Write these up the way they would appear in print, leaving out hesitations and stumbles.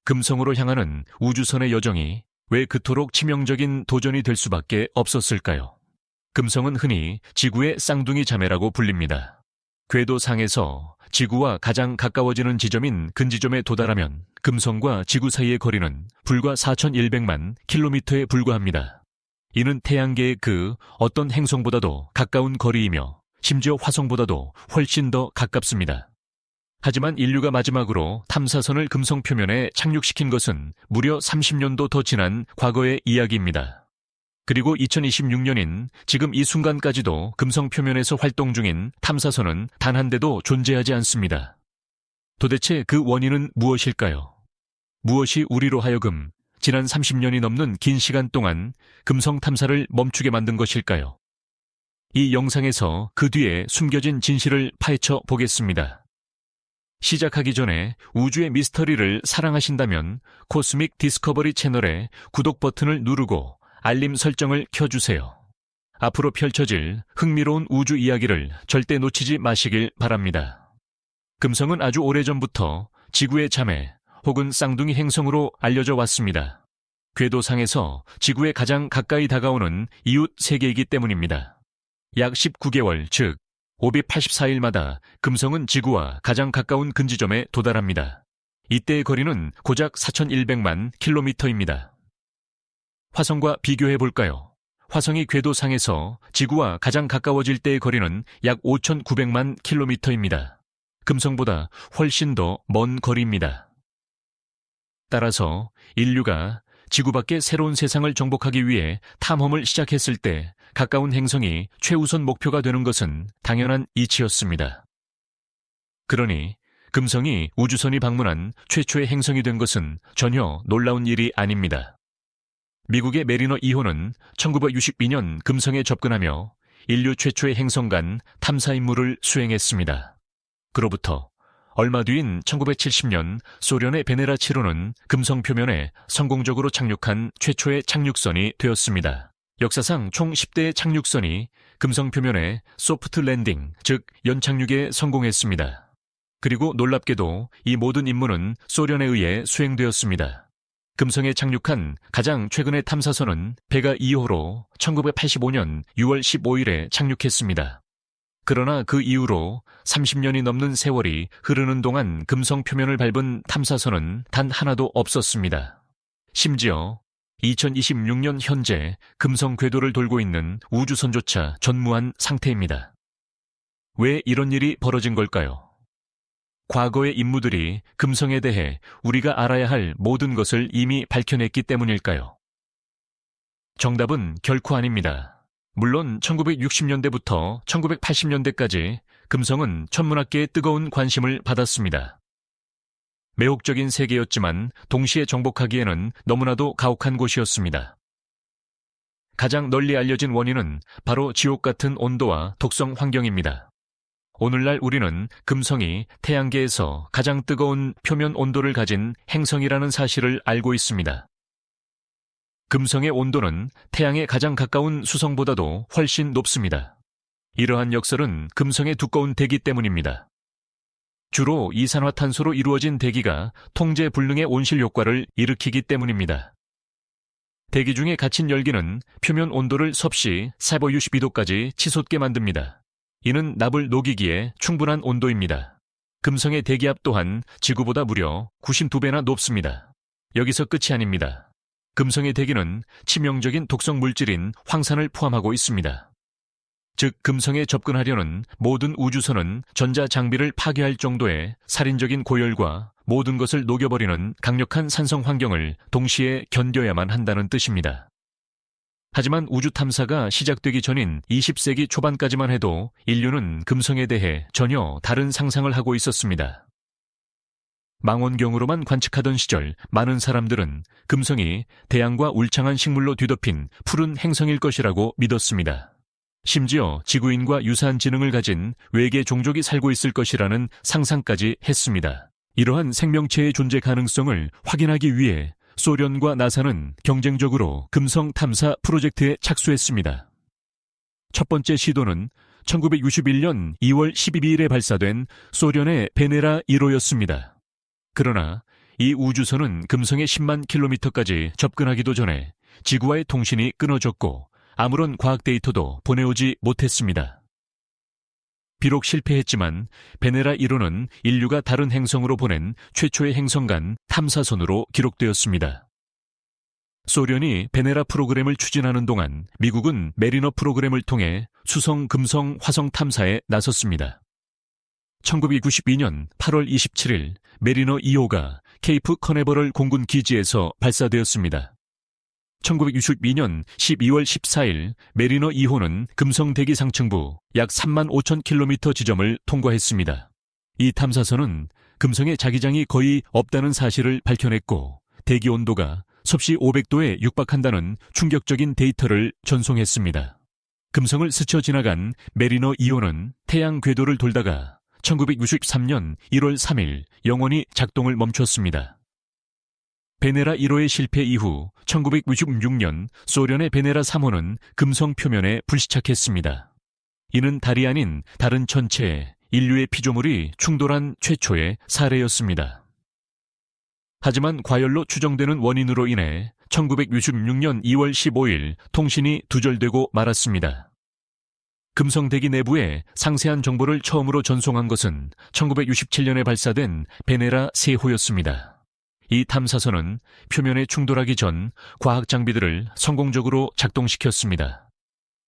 금성으로 향하는 우주선의 여정이 왜 그토록 치명적인 도전이 될 수밖에 없었을까요? 금성은 흔히 지구의 쌍둥이 자매라고 불립니다. 궤도상에서 지구와 가장 가까워지는 지점인 근지점에 도달하면 금성과 지구 사이의 거리는 불과 4,100만 킬로미터에 불과합니다. 이는 태양계의 그 어떤 행성보다도 가까운 거리이며 심지어 화성보다도 훨씬 더 가깝습니다. 하지만 인류가 마지막으로 탐사선을 금성 표면에 착륙시킨 것은 무려 30년도 더 지난 과거의 이야기입니다. 그리고 2026년인 지금 이 순간까지도 금성 표면에서 활동 중인 탐사선은 단 한 대도 존재하지 않습니다. 도대체 그 원인은 무엇일까요? 무엇이 우리로 하여금 지난 30년이 넘는 긴 시간 동안 금성 탐사를 멈추게 만든 것일까요? 이 영상에서 그 뒤에 숨겨진 진실을 파헤쳐 보겠습니다. 시작하기 전에 우주의 미스터리를 사랑하신다면 코스믹 디스커버리 채널의 구독 버튼을 누르고 알림 설정을 켜주세요. 앞으로 펼쳐질 흥미로운 우주 이야기를 절대 놓치지 마시길 바랍니다. 금성은 아주 오래전부터 지구의 자매 혹은 쌍둥이 행성으로 알려져 왔습니다. 궤도상에서 지구에 가장 가까이 다가오는 이웃 세계이기 때문입니다. 약 19개월, 즉 584일마다 금성은 지구와 가장 가까운 근지점에 도달합니다. 이때의 거리는 고작 4,100만 킬로미터입니다. 화성과 비교해볼까요? 화성이 궤도상에서 지구와 가장 가까워질 때의 거리는 약 5,900만 킬로미터입니다. 금성보다 훨씬 더 먼 거리입니다. 따라서 인류가 지구 밖의 새로운 세상을 정복하기 위해 탐험을 시작했을 때 가까운 행성이 최우선 목표가 되는 것은 당연한 이치였습니다. 그러니 금성이 우주선이 방문한 최초의 행성이 된 것은 전혀 놀라운 일이 아닙니다. 미국의 메리너 2호는 1962년 금성에 접근하며 인류 최초의 행성 간 탐사 임무를 수행했습니다. 그로부터 얼마 뒤인 1970년 소련의 베네라 7호는 금성 표면에 성공적으로 착륙한 최초의 착륙선이 되었습니다. 역사상 총 10대의 착륙선이 금성 표면에 소프트 랜딩, 즉 연착륙에 성공했습니다. 그리고 놀랍게도 이 모든 임무는 소련에 의해 수행되었습니다. 금성에 착륙한 가장 최근의 탐사선은 베가 2호로 1985년 6월 15일에 착륙했습니다. 그러나 그 이후로 30년이 넘는 세월이 흐르는 동안 금성 표면을 밟은 탐사선은 단 하나도 없었습니다. 심지어 2026년 현재 금성 궤도를 돌고 있는 우주선조차 전무한 상태입니다. 왜 이런 일이 벌어진 걸까요? 과거의 임무들이 금성에 대해 우리가 알아야 할 모든 것을 이미 밝혀냈기 때문일까요? 정답은 결코 아닙니다. 물론 1960년대부터 1980년대까지 금성은 천문학계의 뜨거운 관심을 받았습니다. 매혹적인 세계였지만 동시에 정복하기에는 너무나도 가혹한 곳이었습니다. 가장 널리 알려진 원인은 바로 지옥 같은 온도와 독성 환경입니다. 오늘날 우리는 금성이 태양계에서 가장 뜨거운 표면 온도를 가진 행성이라는 사실을 알고 있습니다. 금성의 온도는 태양에 가장 가까운 수성보다도 훨씬 높습니다. 이러한 역설은 금성의 두꺼운 대기 때문입니다. 주로 이산화탄소로 이루어진 대기가 통제 불능의 온실 효과를 일으키기 때문입니다. 대기 중에 갇힌 열기는 표면 온도를 섭씨 462도까지 치솟게 만듭니다. 이는 납을 녹이기에 충분한 온도입니다. 금성의 대기압 또한 지구보다 무려 92배나 높습니다. 여기서 끝이 아닙니다. 금성의 대기는 치명적인 독성 물질인 황산을 포함하고 있습니다. 즉 금성에 접근하려는 모든 우주선은 전자장비를 파괴할 정도의 살인적인 고열과 모든 것을 녹여버리는 강력한 산성 환경을 동시에 견뎌야만 한다는 뜻입니다. 하지만 우주 탐사가 시작되기 전인 20세기 초반까지만 해도 인류는 금성에 대해 전혀 다른 상상을 하고 있었습니다. 망원경으로만 관측하던 시절 많은 사람들은 금성이 태양과 울창한 식물로 뒤덮인 푸른 행성일 것이라고 믿었습니다. 심지어 지구인과 유사한 지능을 가진 외계 종족이 살고 있을 것이라는 상상까지 했습니다. 이러한 생명체의 존재 가능성을 확인하기 위해 소련과 나사는 경쟁적으로 금성 탐사 프로젝트에 착수했습니다. 첫 번째 시도는 1961년 2월 12일에 발사된 소련의 베네라 1호였습니다. 그러나 이 우주선은 금성의 10만 킬로미터까지 접근하기도 전에 지구와의 통신이 끊어졌고 아무런 과학 데이터도 보내오지 못했습니다. 비록 실패했지만 베네라 1호는 인류가 다른 행성으로 보낸 최초의 행성 간 탐사선으로 기록되었습니다. 소련이 베네라 프로그램을 추진하는 동안 미국은 메리너 프로그램을 통해 수성, 금성, 화성 탐사에 나섰습니다. 1992년 8월 27일 메리너 2호가 케이프 커네버럴 공군 기지에서 발사되었습니다. 1962년 12월 14일 메리너 2호는 금성 대기 상층부 약 3만 5천 킬로미터 지점을 통과했습니다. 이 탐사선은 금성의 자기장이 거의 없다는 사실을 밝혀냈고 대기 온도가 섭씨 500도에 육박한다는 충격적인 데이터를 전송했습니다. 금성을 스쳐 지나간 메리너 2호는 태양 궤도를 돌다가 1963년 1월 3일 영원히 작동을 멈췄습니다. 베네라 1호의 실패 이후 1966년 소련의 베네라 3호는 금성 표면에 불시착했습니다. 이는 달이 아닌 다른 천체에 인류의 피조물이 충돌한 최초의 사례였습니다. 하지만 과열로 추정되는 원인으로 인해 1966년 2월 15일 통신이 두절되고 말았습니다. 금성 대기 내부에 상세한 정보를 처음으로 전송한 것은 1967년에 발사된 베네라 3호였습니다. 이 탐사선은 표면에 충돌하기 전 과학 장비들을 성공적으로 작동시켰습니다.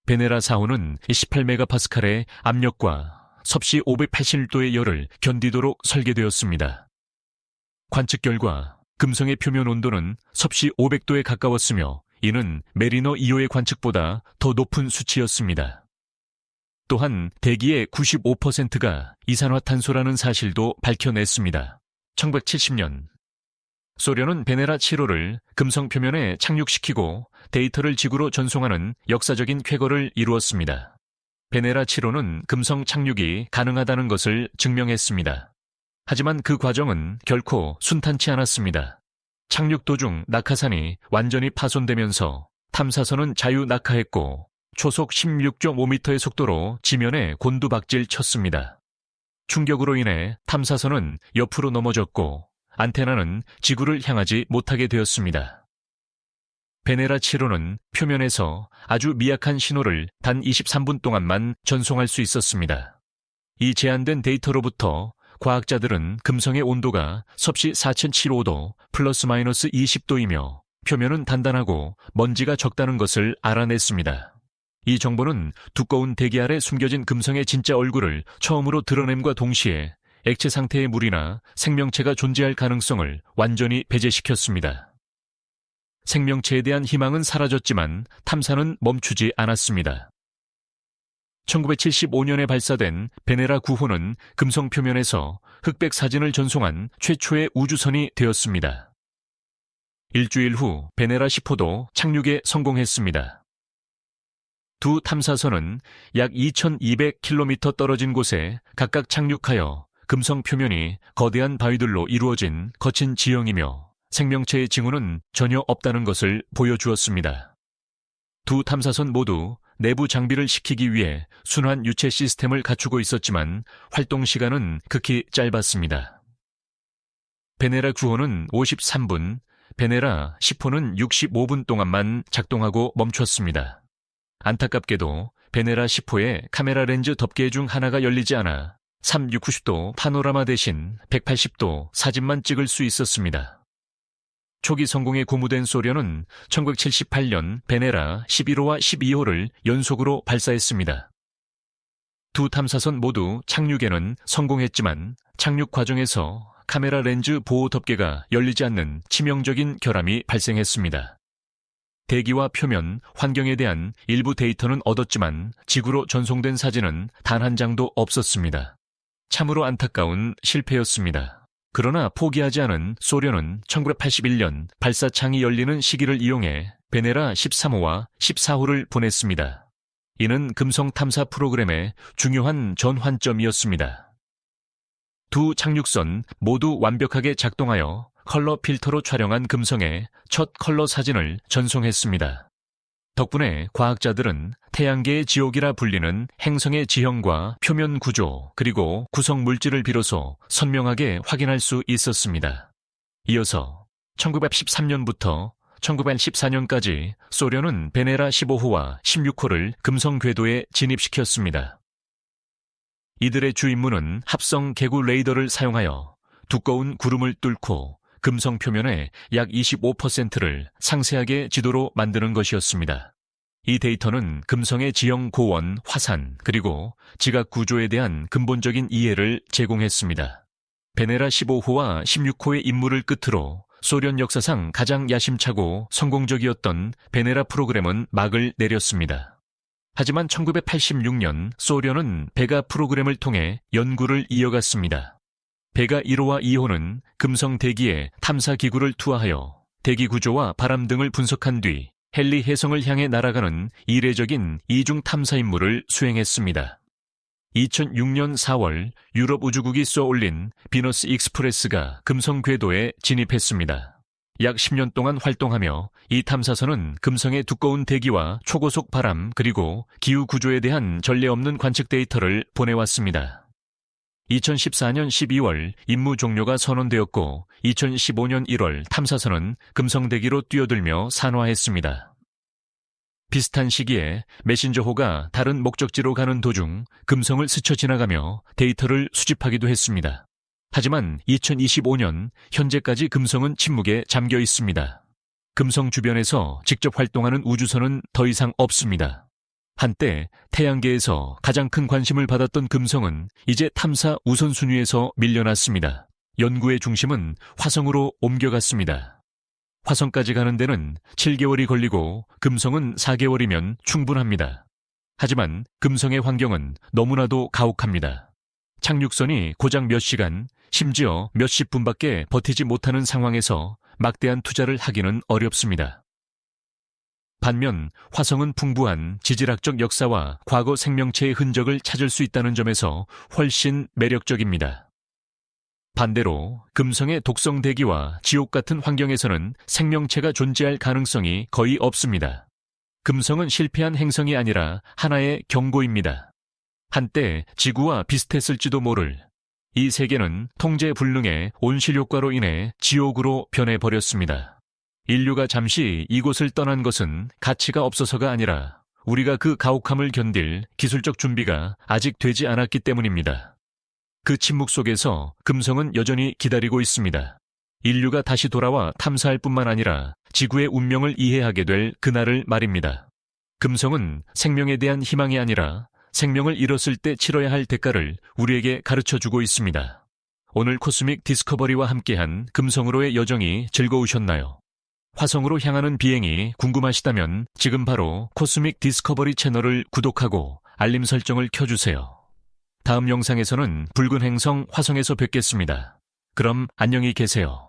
베네라 4호는 18메가파스칼의 압력과 섭씨 581도의 열을 견디도록 설계되었습니다. 관측 결과 금성의 표면 온도는 섭씨 500도에 가까웠으며 이는 메리너 2호의 관측보다 더 높은 수치였습니다. 또한 대기의 95%가 이산화탄소라는 사실도 밝혀냈습니다. 1970년 소련은 베네라 7호를 금성 표면에 착륙시키고 데이터를 지구로 전송하는 역사적인 쾌거를 이루었습니다. 베네라 7호는 금성 착륙이 가능하다는 것을 증명했습니다. 하지만 그 과정은 결코 순탄치 않았습니다. 착륙 도중 낙하산이 완전히 파손되면서 탐사선은 자유 낙하했고 초속 16.5m의 속도로 지면에 곤두박질 쳤습니다. 충격으로 인해 탐사선은 옆으로 넘어졌고 안테나는 지구를 향하지 못하게 되었습니다. 베네라 7호는 표면에서 아주 미약한 신호를 단 23분 동안만 전송할 수 있었습니다. 이 제한된 데이터로부터 과학자들은 금성의 온도가 섭씨 4075도 플러스 마이너스 20도이며 표면은 단단하고 먼지가 적다는 것을 알아냈습니다. 이 정보는 두꺼운 대기 아래 숨겨진 금성의 진짜 얼굴을 처음으로 드러냄과 동시에 액체 상태의 물이나 생명체가 존재할 가능성을 완전히 배제시켰습니다. 생명체에 대한 희망은 사라졌지만 탐사는 멈추지 않았습니다. 1975년에 발사된 베네라 9호는 금성 표면에서 흑백 사진을 전송한 최초의 우주선이 되었습니다. 일주일 후 베네라 10호도 착륙에 성공했습니다. 두 탐사선은 약 2200km 떨어진 곳에 각각 착륙하여 금성 표면이 거대한 바위들로 이루어진 거친 지형이며 생명체의 징후는 전혀 없다는 것을 보여주었습니다. 두 탐사선 모두 내부 장비를 식히기 위해 순환 유체 시스템을 갖추고 있었지만 활동 시간은 극히 짧았습니다. 베네라 9호는 53분, 베네라 10호는 65분 동안만 작동하고 멈췄습니다. 안타깝게도 베네라 10호의 카메라 렌즈 덮개 중 하나가 열리지 않아 360도 파노라마 대신 180도 사진만 찍을 수 있었습니다. 초기 성공에 고무된 소련은 1978년 베네라 11호와 12호를 연속으로 발사했습니다. 두 탐사선 모두 착륙에는 성공했지만 착륙 과정에서 카메라 렌즈 보호 덮개가 열리지 않는 치명적인 결함이 발생했습니다. 대기와 표면, 환경에 대한 일부 데이터는 얻었지만 지구로 전송된 사진은 단 한 장도 없었습니다. 참으로 안타까운 실패였습니다. 그러나 포기하지 않은 소련은 1981년 발사창이 열리는 시기를 이용해 베네라 13호와 14호를 보냈습니다. 이는 금성 탐사 프로그램의 중요한 전환점이었습니다. 두 착륙선 모두 완벽하게 작동하여 컬러 필터로 촬영한 금성의 첫 컬러 사진을 전송했습니다. 덕분에 과학자들은 태양계의 지옥이라 불리는 행성의 지형과 표면 구조 그리고 구성 물질을 비로소 선명하게 확인할 수 있었습니다. 이어서 1913년부터 1914년까지 소련은 베네라 15호와 16호를 금성 궤도에 진입시켰습니다. 이들의 주 임무는 합성 개구 레이더를 사용하여 두꺼운 구름을 뚫고 금성 표면의 약 25%를 상세하게 지도로 만드는 것이었습니다. 이 데이터는 금성의 지형 고원, 화산, 그리고 지각 구조에 대한 근본적인 이해를 제공했습니다. 베네라 15호와 16호의 임무를 끝으로 소련 역사상 가장 야심차고 성공적이었던 베네라 프로그램은 막을 내렸습니다. 하지만 1986년 소련은 베가 프로그램을 통해 연구를 이어갔습니다. 베가 1호와 2호는 금성 대기에 탐사기구를 투하하여 대기 구조와 바람 등을 분석한 뒤 헨리 해성을 향해 날아가는 이례적인 이중 탐사 임무를 수행했습니다. 2006년 4월 유럽 우주국이 쏘아올린 비너스 익스프레스가 금성 궤도에 진입했습니다. 약 10년 동안 활동하며 이 탐사선은 금성의 두꺼운 대기와 초고속 바람 그리고 기후 구조에 대한 전례 없는 관측 데이터를 보내왔습니다. 2014년 12월 임무 종료가 선언되었고 2015년 1월 탐사선은 금성 대기로 뛰어들며 산화했습니다. 비슷한 시기에 메신저호가 다른 목적지로 가는 도중 금성을 스쳐 지나가며 데이터를 수집하기도 했습니다. 하지만 2025년 현재까지 금성은 침묵에 잠겨 있습니다. 금성 주변에서 직접 활동하는 우주선은 더 이상 없습니다. 한때 태양계에서 가장 큰 관심을 받았던 금성은 이제 탐사 우선순위에서 밀려났습니다. 연구의 중심은 화성으로 옮겨갔습니다. 화성까지 가는 데는 7개월이 걸리고 금성은 4개월이면 충분합니다. 하지만 금성의 환경은 너무나도 가혹합니다. 착륙선이 고작 몇 시간, 심지어 몇십 분밖에 버티지 못하는 상황에서 막대한 투자를 하기는 어렵습니다. 반면 화성은 풍부한 지질학적 역사와 과거 생명체의 흔적을 찾을 수 있다는 점에서 훨씬 매력적입니다. 반대로 금성의 독성 대기와 지옥 같은 환경에서는 생명체가 존재할 가능성이 거의 없습니다. 금성은 실패한 행성이 아니라 하나의 경고입니다. 한때 지구와 비슷했을지도 모를 이 세계는 통제 불능의 온실 효과로 인해 지옥으로 변해버렸습니다. 인류가 잠시 이곳을 떠난 것은 가치가 없어서가 아니라 우리가 그 가혹함을 견딜 기술적 준비가 아직 되지 않았기 때문입니다. 그 침묵 속에서 금성은 여전히 기다리고 있습니다. 인류가 다시 돌아와 탐사할 뿐만 아니라 지구의 운명을 이해하게 될 그날을 말입니다. 금성은 생명에 대한 희망이 아니라 생명을 잃었을 때 치러야 할 대가를 우리에게 가르쳐주고 있습니다. 오늘 코스믹 디스커버리와 함께한 금성으로의 여정이 즐거우셨나요? 화성으로 향하는 비행이 궁금하시다면 지금 바로 코스믹 디스커버리 채널을 구독하고 알림 설정을 켜주세요. 다음 영상에서는 붉은 행성 화성에서 뵙겠습니다. 그럼 안녕히 계세요.